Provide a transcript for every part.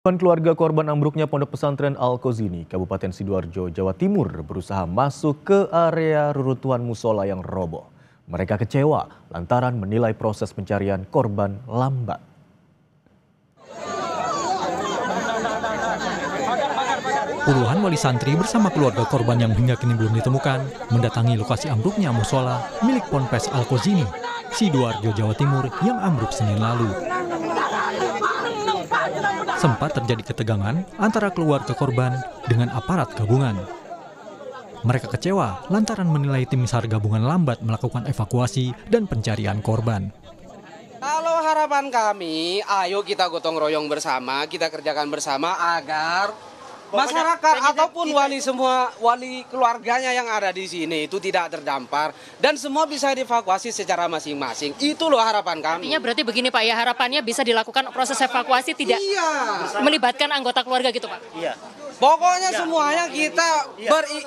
Keluarga korban ambruknya Pondok Pesantren Al-Khozini, Kabupaten Sidoarjo, Jawa Timur berusaha masuk ke area reruntuhan musola yang roboh. Mereka kecewa lantaran menilai proses pencarian korban lambat. Puluhan wali santri bersama keluarga korban yang hingga kini belum ditemukan mendatangi lokasi ambruknya musola milik Ponpes Al-Khozini, Sidoarjo, Jawa Timur yang ambruk Senin lalu. Sempat terjadi ketegangan antara keluarga korban dengan aparat gabungan. Mereka kecewa lantaran menilai tim SAR gabungan lambat melakukan evakuasi dan pencarian korban. Kalau harapan kami, ayo kita gotong royong bersama, kita kerjakan bersama agar masyarakat ataupun wali keluarganya yang ada di sini itu tidak terdampar dan semua bisa dievakuasi secara masing-masing. Itu loh harapan kami. Artinya berarti begini Pak ya, harapannya bisa dilakukan proses evakuasi tidak melibatkan anggota keluarga gitu Pak? Iya. Pokoknya semuanya kita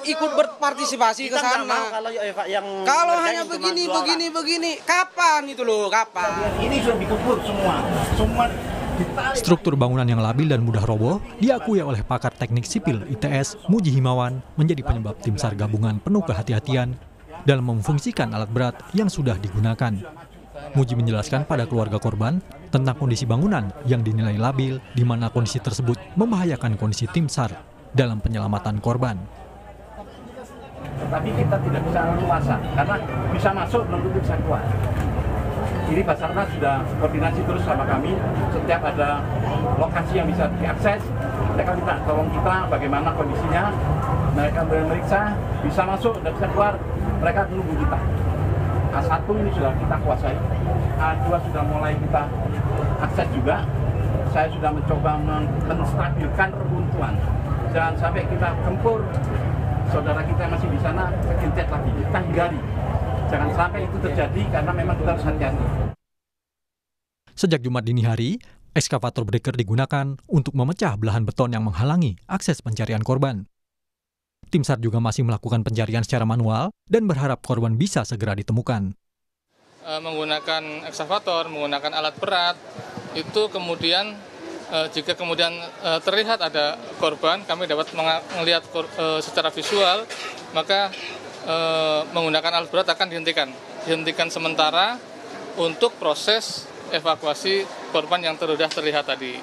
ikut berpartisipasi ke sana. Kalau hanya begini, kapan itu loh, kapan? Ini sudah dikubur semua. Struktur bangunan yang labil dan mudah roboh diakui oleh pakar teknik sipil ITS Muji Himawan menjadi penyebab tim SAR gabungan penuh kehati-hatian dalam memfungsikan alat berat yang sudah digunakan. Muji menjelaskan pada keluarga korban tentang kondisi bangunan yang dinilai labil, di mana kondisi tersebut membahayakan kondisi tim SAR dalam penyelamatan korban. Tetapi kita tidak bisa leluasa karena bisa masuk belum tentu bisa keluar. Ini Basarnas sudah koordinasi terus sama kami. Setiap ada lokasi yang bisa diakses, mereka minta tolong kita bagaimana kondisinya. Mereka meriksa, bisa masuk dan bisa keluar. Mereka menunggu kita. A1 ini sudah kita kuasai. A2 sudah mulai kita akses juga. Saya sudah mencoba menstabilkan reruntuhan. Jangan sampai kita gempur. Saudara kita masih di sana, kegencet lagi. Kita hindari. Jangan sampai itu terjadi karena memang kita harus hati-hati. Sejak Jumat dini hari, ekskavator breaker digunakan untuk memecah belahan beton yang menghalangi akses pencarian korban. Tim SAR juga masih melakukan pencarian secara manual dan berharap korban bisa segera ditemukan. Menggunakan ekskavator, menggunakan alat berat, itu kemudian jika kemudian terlihat ada korban, kami dapat melihat secara visual, maka menggunakan alat berat akan dihentikan sementara untuk proses evakuasi korban yang sudah terlihat tadi.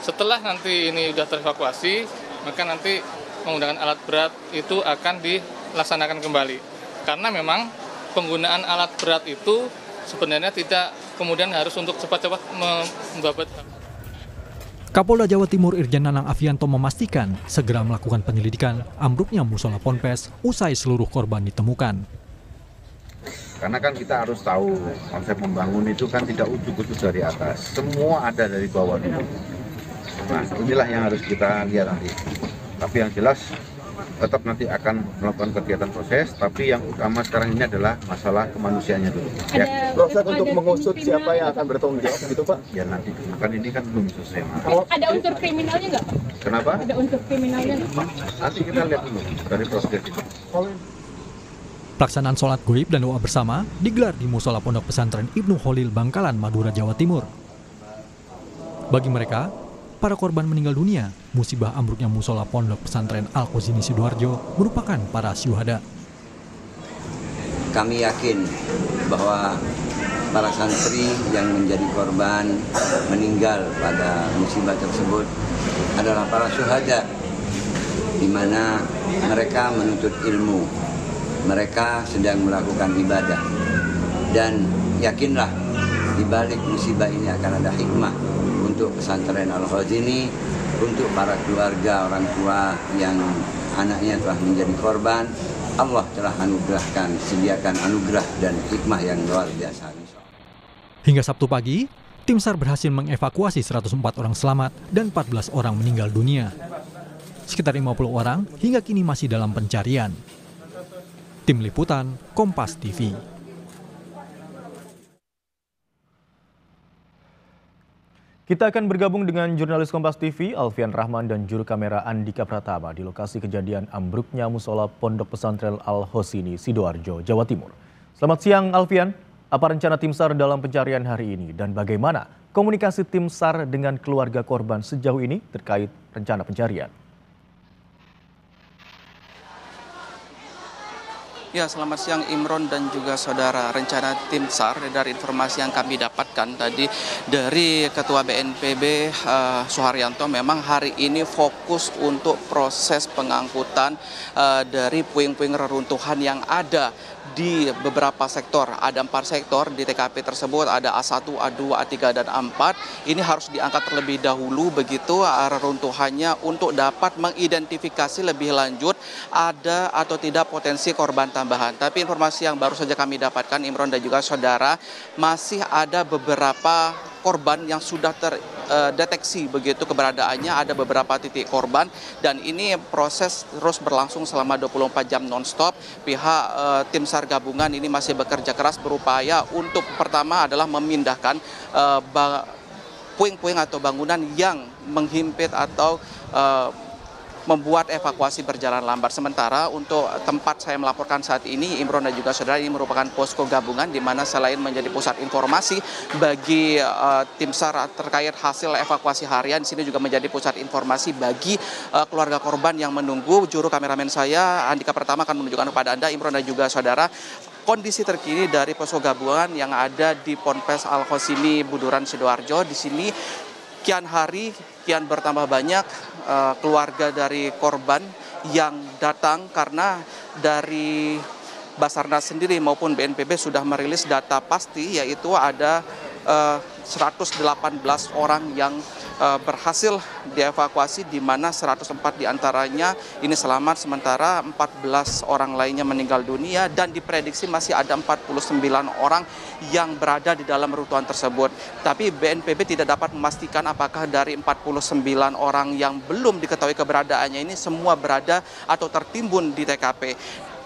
Setelah nanti ini sudah terevakuasi, maka nanti menggunakan alat berat itu akan dilaksanakan kembali. Karena memang penggunaan alat berat itu sebenarnya tidak kemudian harus untuk cepat-cepat membabat. Kapolda Jawa Timur Irjen Nanang Afianto memastikan segera melakukan penyelidikan ambruknya musola Ponpes usai seluruh korban ditemukan. Karena kan kita harus tahu konsep membangun itu kan tidak ujuk-ujuk dari atas, semua ada dari bawah dulu. Nah inilah yang harus kita lihat nanti. Tapi yang jelas tetap nanti akan melakukan kegiatan proses, tapi yang utama sekarang ini adalah masalah kemanusiaannya dulu. Ya. Proses untuk mengusut siapa yang akan bertanggung jawab gitu Pak? Ya nanti, kan ini kan belum selesai. Ada unsur kriminalnya nggak Pak? Kenapa? Ada unsur kriminalnya nggak Pak? Nanti kita lihat dulu dari proses itu. Pelaksanaan sholat goib dan doa bersama digelar di musola Pondok Pesantren Ibnu Khalil Bangkalan, Madura, Jawa Timur. Bagi mereka, para korban meninggal dunia, musibah ambruknya musola Pondok Pesantren Al-Khozini Sidoarjo merupakan para syuhada. Kami yakin bahwa para santri yang menjadi korban meninggal pada musibah tersebut adalah para syuhada, di mana mereka menuntut ilmu, mereka sedang melakukan ibadah, dan yakinlah di balik musibah ini akan ada hikmah untuk pesantren Al-Khozini, untuk para keluarga orang tua yang anaknya telah menjadi korban. Allah telah anugerahkan, sediakan anugerah dan hikmah yang luar biasa. Hingga Sabtu pagi, tim SAR berhasil mengevakuasi 104 orang selamat dan 14 orang meninggal dunia. Sekitar 50 orang hingga kini masih dalam pencarian. Tim Liputan, Kompas TV. Kita akan bergabung dengan jurnalis Kompas TV, Alfian Rahman, dan juru kamera Andika Pratama di lokasi kejadian ambruknya musola Pondok Pesantren Al-Khozini, Sidoarjo, Jawa Timur. Selamat siang, Alfian. Apa rencana tim SAR dalam pencarian hari ini dan bagaimana komunikasi tim SAR dengan keluarga korban sejauh ini terkait rencana pencarian? Ya, selamat siang Imron dan juga saudara. Rencana tim SAR dari informasi yang kami dapatkan tadi dari Ketua BNPB Suharyanto memang hari ini fokus untuk proses pengangkutan dari puing-puing reruntuhan yang ada di beberapa sektor. Ada 4 sektor di TKP tersebut, ada A1, A2, A3, dan A4. Ini harus diangkat terlebih dahulu begitu reruntuhannya untuk dapat mengidentifikasi lebih lanjut ada atau tidak potensi korban tambahan. Tapi informasi yang baru saja kami dapatkan, Imron dan juga saudara, masih ada beberapa korban yang sudah terdeteksi begitu keberadaannya, ada beberapa titik korban, dan ini proses terus berlangsung selama 24 jam non-stop. Pihak tim SAR gabungan ini masih bekerja keras berupaya untuk pertama adalah memindahkan puing-puing atau bangunan yang menghimpit atau membuat evakuasi berjalan lambat. Sementara untuk tempat saya melaporkan saat ini, Imron dan juga saudara, ini merupakan posko gabungan di mana selain menjadi pusat informasi bagi tim SAR terkait hasil evakuasi harian, di sini juga menjadi pusat informasi bagi keluarga korban yang menunggu. Juru kameramen saya, Andika Pertama, akan menunjukkan kepada Anda, Imron dan juga saudara, kondisi terkini dari posko gabungan yang ada di Ponpes Al-Khosini, Buduran, Sidoarjo. Di sini kian hari kian bertambah banyak keluarga dari korban yang datang karena dari Basarnas sendiri maupun BNPB sudah merilis data pasti, yaitu ada 118 orang yang berhasil dievakuasi, di mana 104 diantaranya ini selamat, sementara 14 orang lainnya meninggal dunia, dan diprediksi masih ada 49 orang yang berada di dalam reruntuhan tersebut. Tapi BNPB tidak dapat memastikan apakah dari 49 orang yang belum diketahui keberadaannya ini semua berada atau tertimbun di TKP.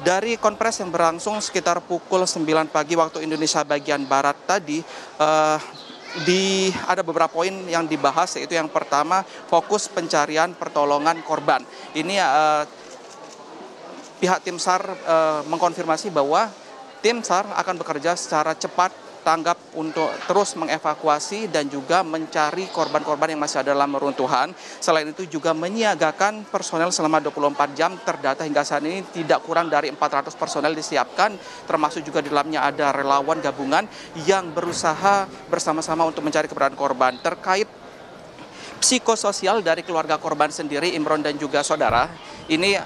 Dari konferensi yang berlangsung sekitar pukul 9 pagi waktu Indonesia bagian Barat tadi, ada beberapa poin yang dibahas, yaitu yang pertama fokus pencarian pertolongan korban. Ini pihak tim SAR mengkonfirmasi bahwa tim SAR akan bekerja secara cepat tanggap untuk terus mengevakuasi dan juga mencari korban-korban yang masih ada dalam reruntuhan. Selain itu juga menyiagakan personel selama 24 jam. Terdata hingga saat ini tidak kurang dari 400 personel disiapkan, termasuk juga di dalamnya ada relawan gabungan yang berusaha bersama-sama untuk mencari keberadaan korban. Terkait psikososial dari keluarga korban sendiri, Imron dan juga saudara, ini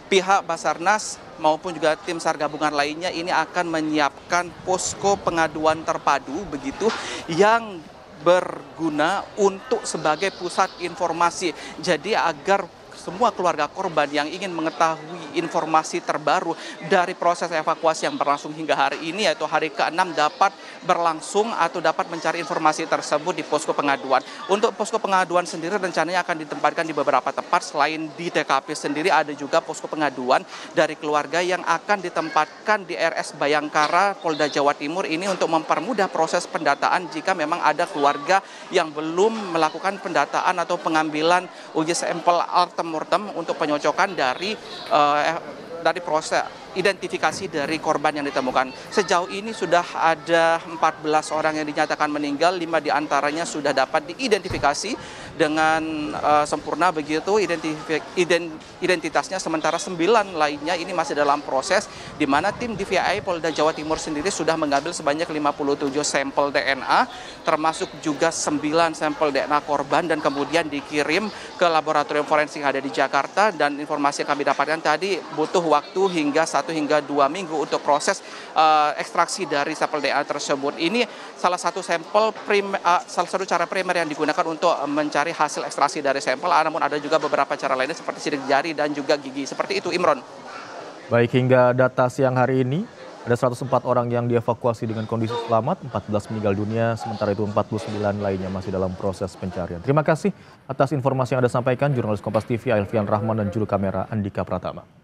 pihak Basarnas maupun juga tim SAR gabungan lainnya ini akan menyiapkan posko pengaduan terpadu begitu yang berguna untuk sebagai pusat informasi. Jadi agar semua keluarga korban yang ingin mengetahui informasi terbaru dari proses evakuasi yang berlangsung hingga hari ini, yaitu hari ke-6, dapat berlangsung atau dapat mencari informasi tersebut di posko pengaduan. Untuk posko pengaduan sendiri rencananya akan ditempatkan di beberapa tempat. Selain di TKP sendiri, ada juga posko pengaduan dari keluarga yang akan ditempatkan di RS Bayangkara, Polda Jawa Timur, ini untuk mempermudah proses pendataan jika memang ada keluarga yang belum melakukan pendataan atau pengambilan uji sampel mortem untuk penyocokan dari proses identifikasi dari korban yang ditemukan. Sejauh ini sudah ada 14 orang yang dinyatakan meninggal, 5 diantaranya sudah dapat diidentifikasi dengan sempurna begitu identitasnya, sementara 9 lainnya ini masih dalam proses, di mana tim DVI Polda Jawa Timur sendiri sudah mengambil sebanyak 57 sampel DNA, termasuk juga 9 sampel DNA korban, dan kemudian dikirim ke laboratorium forensik yang ada di Jakarta. Dan informasi yang kami dapatkan tadi butuh waktu hingga 1 hingga 2 minggu untuk proses ekstraksi dari sampel DNA tersebut. Ini salah satu cara primer yang digunakan untuk mencari hasil ekstraksi dari sampel, namun ada juga beberapa cara lainnya seperti sidik jari dan juga gigi. Seperti itu, Imron. Baik, hingga data siang hari ini ada 104 orang yang dievakuasi dengan kondisi selamat, 14 meninggal dunia, sementara itu 49 lainnya masih dalam proses pencarian. Terima kasih atas informasi yang Anda sampaikan, jurnalis Kompas TV Alfian Rahman dan juru kamera Andika Pratama.